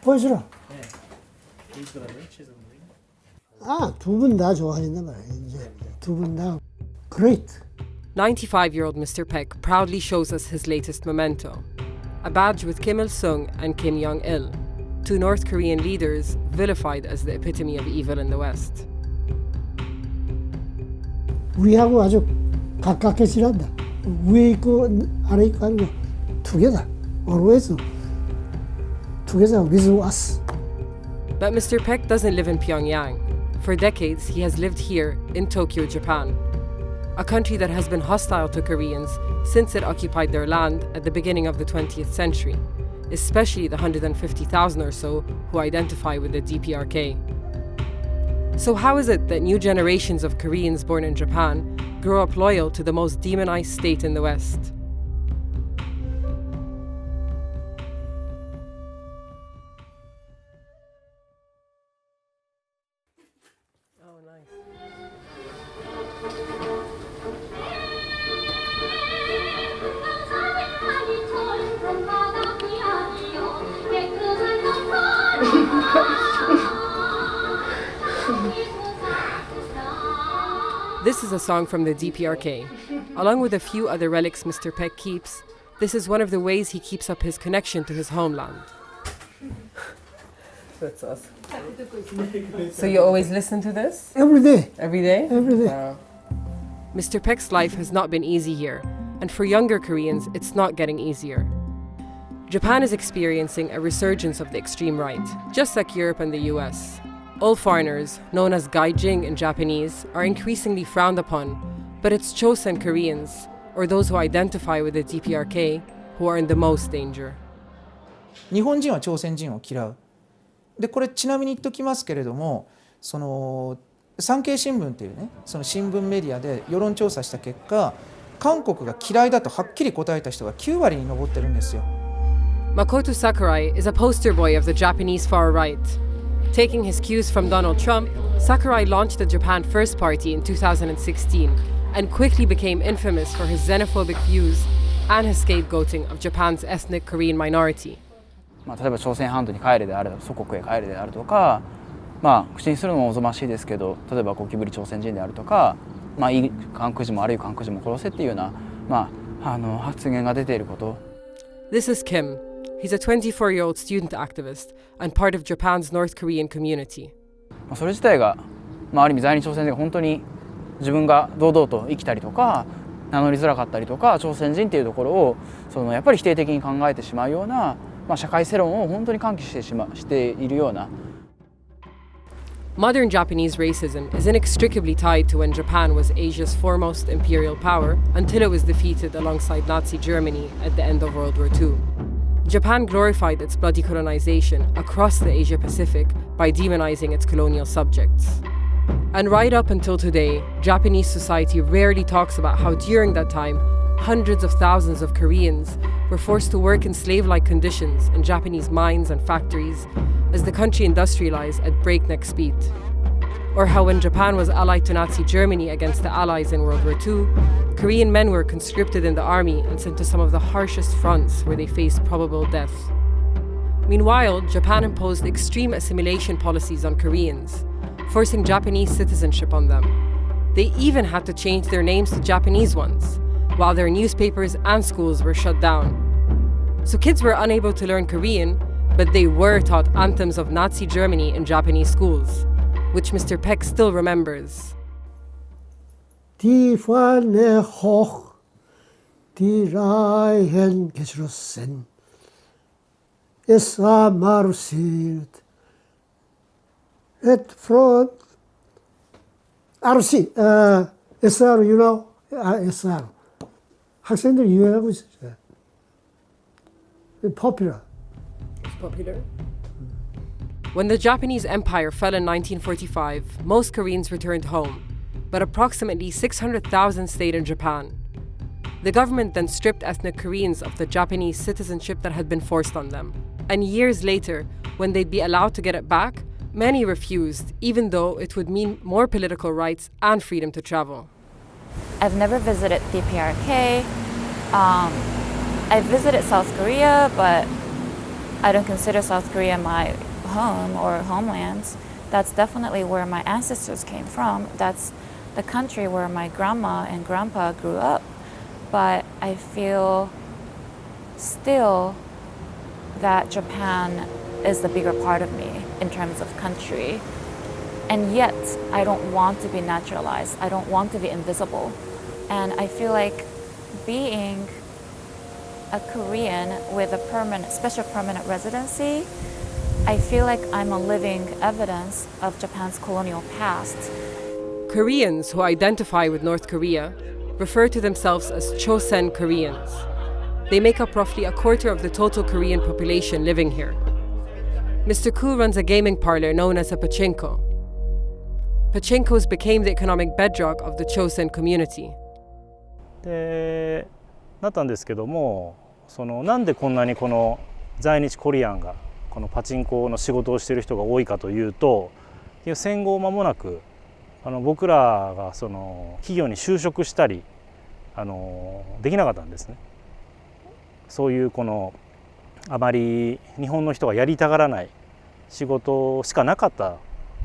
보여주라. 네. 보이더라고요, 최선생님. 아, 두 분 다 좋아하신단 말이에요. 이제 두 분 다 great. 95-year-old Mr. Peck proudly shows us his latest memento, a badge with Kim Il-sung and Kim Jong-il, two North Korean leaders vilified as the epitome of evil in the West. 우리하고 아주 가깝게 지낸다. 위에 있고 아래 있고 아니고 together, always together with us. But Mr. Peck doesn't live in Pyongyang. For decades, he has lived here in Tokyo, Japan, a country that has been hostile to Koreans since it occupied their land at the beginning of the 20th century, especially the 150,000 or so who identify with the DPRK. So how is it that new generations of Koreans born in Japan grow up loyal to the most demonized state in the West? Oh, nice. This is a song from the DPRK. Along with a few other relics Mr. Peck keeps, this is one of the ways he keeps up his connection to his homeland. That's awesome. So you always listen to this? Every day. Every day? Every day. Wow. Mr. Peck's life has not been easy here, and for younger Koreans, it's not getting easier. Japan is experiencing a resurgence of the extreme right, just like Europe and the US. All foreigners, known as gaijin in Japanese, are increasingly frowned upon, but it's Chosen Koreans, or those who identify with the DPRK, who are in the most danger. 日本人は朝鮮人を嫌う。でこれちなみに言っときますけれども、その産経新聞っていうね、その新聞メディアで世論調査した結果、韓国が嫌いだとはっきり答えた人が9割に上ってるんですよ。Makoto Sakurai is a poster boy of the Japanese far right. Taking his cues from Donald Trump, Sakurai launched the Japan First Party in 2016 and quickly became infamous for his xenophobic views and his scapegoating of Japan's ethnic Korean minority. 例えば朝鮮半島に帰れであるとか祖国へ帰れであるとか、口にするのもおぞましいですけど、例えばゴキブリ朝鮮人であるとか、いい韓国人も悪い韓国人も殺せっていうような、発言が出ていること。This is Kim. He's a 24-year-old student activist and part of Japan's North Korean community. それ自体が、ある意味在日朝鮮人が本当に自分が堂々と生きたりとか、名乗りづらかったりとか、朝鮮人っていうところをやっぱり否定的に考えてしまうような、社会世論を本当に喚起しているような。Modern Japanese racism is inextricably tied to when Japan was Asia's foremost imperial power until it was defeated alongside Nazi Germany at the end of World War II. Japan glorified its bloody colonization across the Asia-Pacific by demonizing its colonial subjects. And right up until today, Japanese society rarely talks about how during that time, hundreds of thousands of Koreans were forced to work in slave-like conditions in Japanese mines and factories as the country industrialized at breakneck speed. Or how when Japan was allied to Nazi Germany against the Allies in World War II, Korean men were conscripted in the army and sent to some of the harshest fronts where they faced probable death. Meanwhile, Japan imposed extreme assimilation policies on Koreans, forcing Japanese citizenship on them. They even had to change their names to Japanese ones, while their newspapers and schools were shut down. So kids were unable to learn Korean, but they were taught anthems of Nazi Germany in Japanese schools, which Mr. Peck still remembers. Die Fahne hoch, die Reihen geschlossen. Es war marsiert. At front, RC, SR, you know, SR. 학생들 유행하고 있었어요. Popular. It's popular. When the Japanese Empire fell in 1945, most Koreans returned home, but approximately 600,000 stayed in Japan. The government then stripped ethnic Koreans of the Japanese citizenship that had been forced on them. And years later, when they'd be allowed to get it back, many refused, even though it would mean more political rights and freedom to travel. I've never visited DPRK. I visited South Korea, but I don't consider South Korea my home or homeland. That's definitely where my ancestors came from. That's the country where my grandma and grandpa grew up. But I feel still that Japan is the bigger part of me in terms of country. And yet, I don't want to be naturalized. I don't want to be invisible. And I feel like being a Korean with a special permanent residency, I feel like I'm a living evidence of Japan's colonial past. Koreans who identify with North Korea refer to themselves as Chosen Koreans. They make up roughly a quarter of the total Korean population living here. Mr. Koo runs a gaming parlor known as a pachinko. Pachinkos became the economic bedrock of the Chosen community. でなったんですけども、なんでこんなにこの在日コリアンがこのパチンコの仕事をしている人が多いかというと、戦後間もなく僕らが企業に就職したりできなかったんですね。そういうあまり日本の人がやりたがらない仕事しかなかった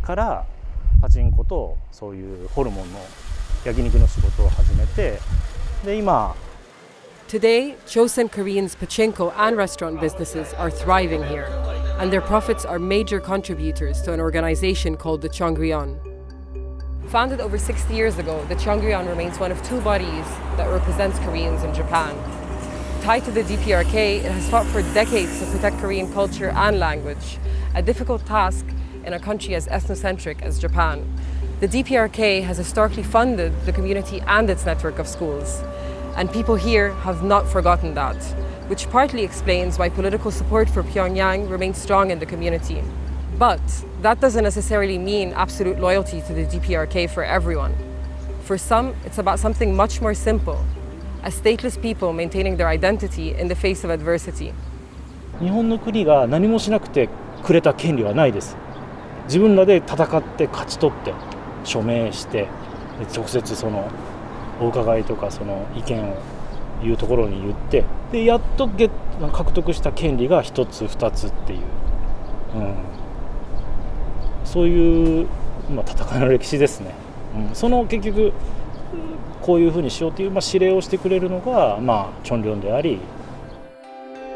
からパチンコとそういうホルモンの焼肉の仕事を始めて、で今 Today, Chosen Koreans' pachinko and restaurant businesses are thriving here, and their profits are major contributors to an organization called the Chongryon. Founded over 60 years ago, the Chongryon remains one of two bodies that represents Koreans in Japan. Tied to the DPRK, it has fought for decades to protect Korean culture and language, a difficult task in a country as ethnocentric as Japan. The DPRK has historically funded the community and its network of schools. And people here have not forgotten that, which partly explains why political support for Pyongyang remains strong in the community. But that doesn't necessarily mean absolute loyalty to the DPRK for everyone. For some, it's about something much more simple, a stateless people maintaining their identity in the face of adversity. 日本の国が何もしなくてくれた権利はないです。自分らで戦って勝ち取って署名して直接お伺いとか意見を言うところに言って、でやっと獲得した権利が一つ二つっていう、そういう、戦いの歴史ですね。結局こういうふうにしようという、指令をしてくれるのがチョンリョンであり。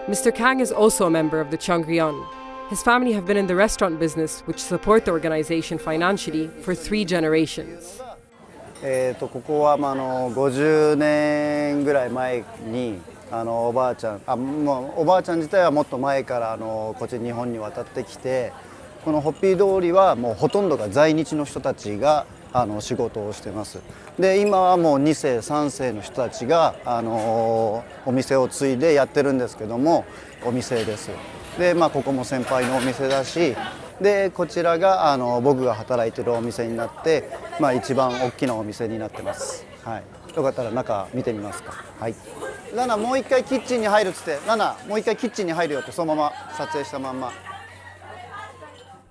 Mr. Kang is also a member of the Chongryon. His family have been in the restaurant business, which support the organization financially, for 3 generations. ここは50年ぐらい前におばあちゃんおばあちゃん自体はもっと前からこっち日本に渡ってきて、このホッピー通りはもうほとんどが在日の人たちが仕事をしてます。で今はもう2世3世の人たちがお店を継いでやってるんですけども、お店です。でここも先輩のお店だし、でこちらが僕が働いてるお店になって、一番大きなお店になってます。はい、よかったら中見てみますか。はい。ラナもう一回キッチンに入るっつって、ラナもう一回キッチンに入るよってそのまま撮影したまんま。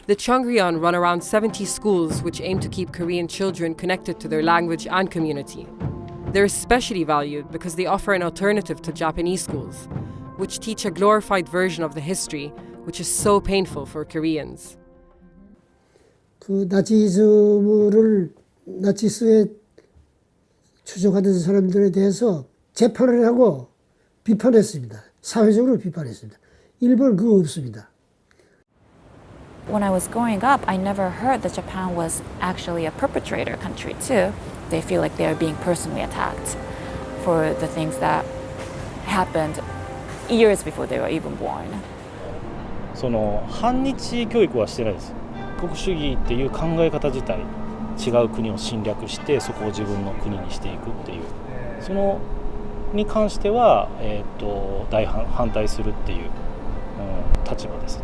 The Chongryon run around 70 schools which aim to keep Korean children connected to their language and community. They're especially valued because they offer an alternative to Japanese schools, which teach a glorified version of the history which is so painful for Koreans. 나치스에 추종하던 사람들에 대해서 재판을 하고 비판했습니다. 사회적으로 비판했습니다. 일본 그거 없습니다. When I was growing up, I never heard that Japan was actually a perpetrator country too. They feel like they are being personally attacked for the things that happened years before they were even born. 反日教育はしてないです。国主義っていう考え方自体、違う国を侵略してそこを自分の国にしていくっていう、に関しては大反対するっていう、立場ですね。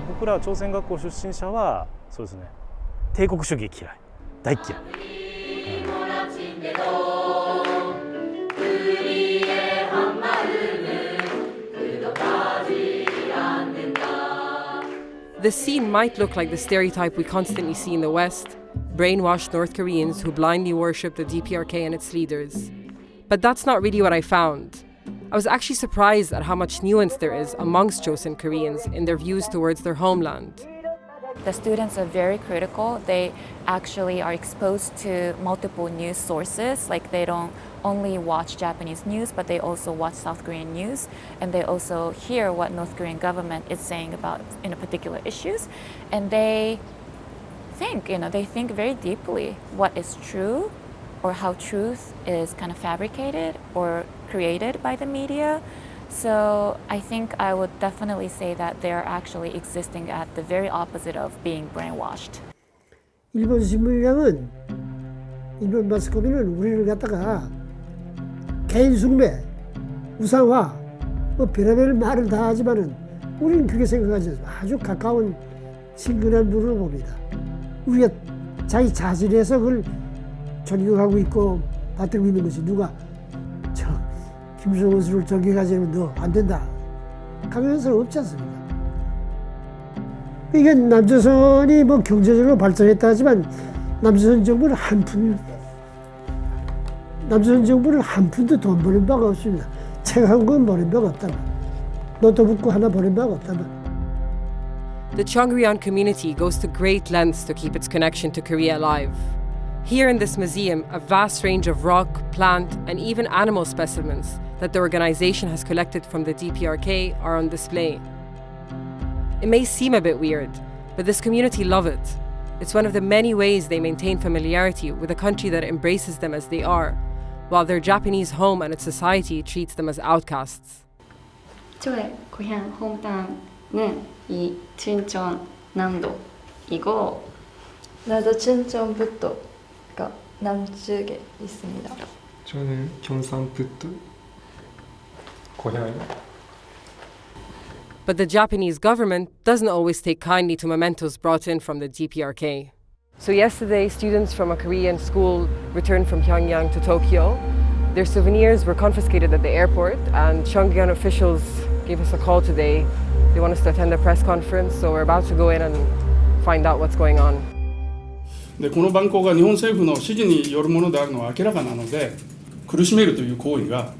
僕ら朝鮮学校出身者はそうですね、帝国主義嫌い、大嫌い。The scene might look like the stereotype we constantly see in the West, brainwashed North Koreans who blindly worship the DPRK and its leaders. But that's not really what I found. I was actually surprised at how much nuance there is amongst Joseon Koreans in their views towards their homeland. The students are very critical. They actually are exposed to multiple news sources. Like they don't only watch Japanese news, but they also watch South Korean news, and they also hear what North Korean government is saying about particular issues, and they think very deeply what is true, or how truth is kind of fabricated or created by the media. So I think I would definitely say that they're actually existing at the very opposite of being brainwashed. 일본 신문이랑은 일본 마스코미는 우리를 갖다가 개인 숭배, 우상화, 뭐 별의별 말을 다 하지만은 우리는 그게 생각하지 않습니다. 아주 가까운 친근한 분으로 봅니다. 우리가 자기 자질에서 그걸 존경하고 있고 받들고 있는 것이 누가 김성원수를 존경하지 않으면 너 안 된다. 강요할 없지 않습니까? 이게 남조선이 뭐 경제적으로 발전했다 하지만 남조선 정부는 한 푼도 돈 버는 바가 없습니다. 책 한 권 버는 바가 없다면, 노트북 하나 버는 바가 없다면. The Cheonggyeon community goes to great lengths to keep its connection to Korea alive. Here in this museum, a vast range of rock, plant, and even animal specimens that the organization has collected from the DPRK are on display. It may seem a bit weird, but this community love it. It's one of the many ways they maintain familiarity with a country that embraces them as they are, while their Japanese home and its society treats them as outcasts. 저의 고향 홈타운은 이 춘천남도이고 나도 춘천북도가 남쪽에 있습니다. 저는 경상북도 고향. But the Japanese government doesn't always take kindly to mementos brought in from the DPRK. So yesterday, students from a Korean school returned from Pyongyang to Tokyo. Their souvenirs were confiscated at the airport, and Cheonggyeon officials gave us a call today. They want us to attend a press conference, so we're about to go in and find out what's going on. でこの蛮行が日本政府の指示によるものであるのは明らかなので、苦しめるという行為が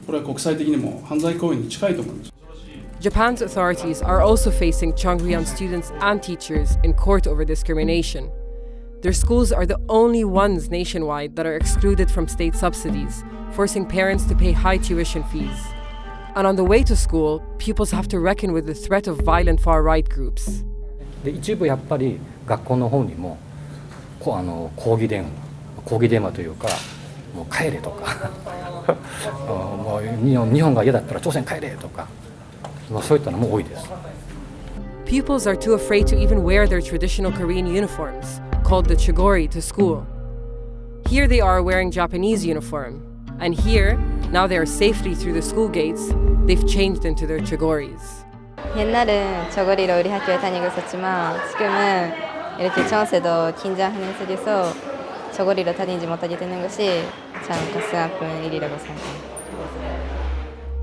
これは国際的にも犯罪行為に近いと思います。 Japan's authorities are also facing Cheonggyeon students and teachers in court over discrimination. Their schools are the only ones nationwide that are excluded from state subsidies, forcing parents to pay high tuition fees. And on the way to school, pupils have to reckon with the threat of violent far-right groups. で一部やっぱり学校の方にも抗議電話というかもう帰れとかもう日本が嫌だったら朝鮮帰れとかそういったのも多いです。 Pupils are too afraid to even wear their traditional Korean uniforms, called the chigori, to school. Here they are wearing Japanese uniform, and here, now they are safely through the school gates, they've changed into their chigoris. 옛날은 저고리로 우리 학교에 다니고 있었지만 지금은 이렇게 청와대도 긴장하는 속에서 저고리로 다니지 못하게 되는 것이 참 가슴 아픈 일이라고 생각합니다.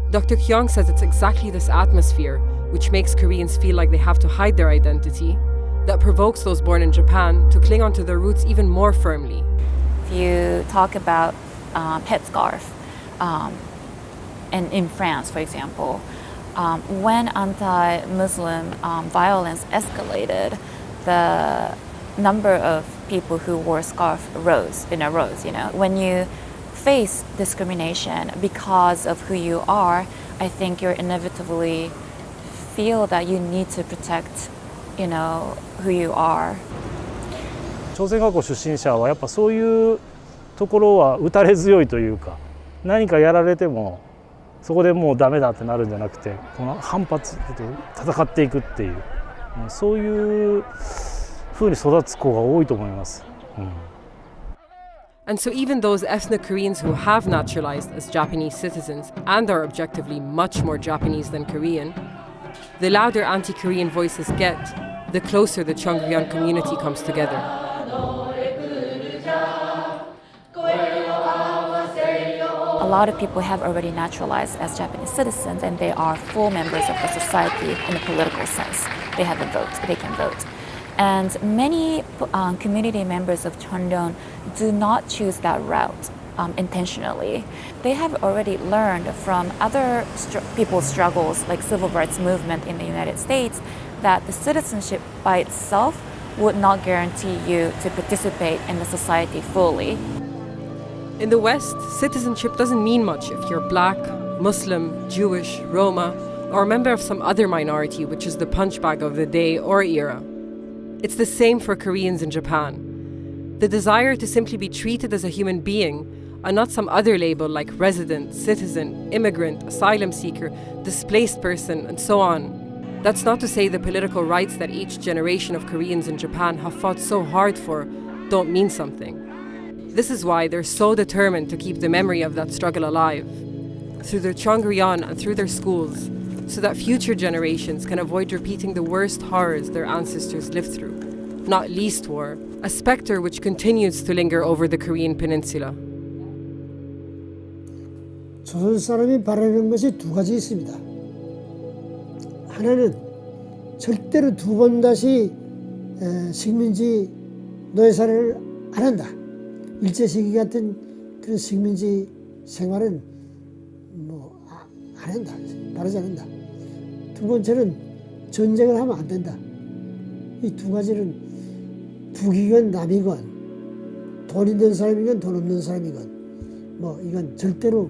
Dr. Kyung says it's exactly this atmosphere, which makes Koreans feel like they have to hide their identity, that provokes those born in Japan to cling onto their roots even more firmly. If you talk about headscarf, and in France, for example, when anti-Muslim violence escalated, the number of people who wore scarf rose. You know, when you face discrimination because of who you are, I think you inevitably feel that you need to protect, who you are. 朝鮮学校出身者はやっぱそういうところは打たれ強いというか、何かやられてもそこでもうダメだってなるんじゃなくて、この反発と戦っていくっていう、そういう風に育つ子が多いと思います。And so even those ethnic Koreans who have naturalized as Japanese citizens and are objectively much more Japanese than Korean, the louder anti-Korean voices get, the closer the Cheonggyeon community comes together. A lot of people have already naturalized as Japanese citizens, and they are full members of the society in a political sense. They have a vote, they can vote. And many community members of Cheonggyeon do not choose that route. intentionally. They have already learned from other people's struggles, like civil rights movement in the United States, that the citizenship by itself would not guarantee you to participate in the society fully. In the West, citizenship doesn't mean much if you're black, Muslim, Jewish, Roma, or a member of some other minority, which is the punchbag of the day or era. It's the same for Koreans in Japan. The desire to simply be treated as a human being and not some other label like resident, citizen, immigrant, asylum seeker, displaced person, and so on. That's not to say the political rights that each generation of Koreans in Japan have fought so hard for don't mean something. This is why they're so determined to keep the memory of that struggle alive, through their Chongryon and through their schools, so that future generations can avoid repeating the worst horrors their ancestors lived through, not least war, a specter which continues to linger over the Korean peninsula. 조선 사람이 바라는 것이 두 가지 있습니다. 하나는 절대로 두 번 다시 식민지 노예사를 안 한다. 일제시기 같은 그런 식민지 생활은 안 한다. 바라지 않는다. 두 번째는 전쟁을 하면 안 된다. 이 두 가지는 북이건 남이건 돈 있는 사람이건 돈 없는 사람이건 이건 절대로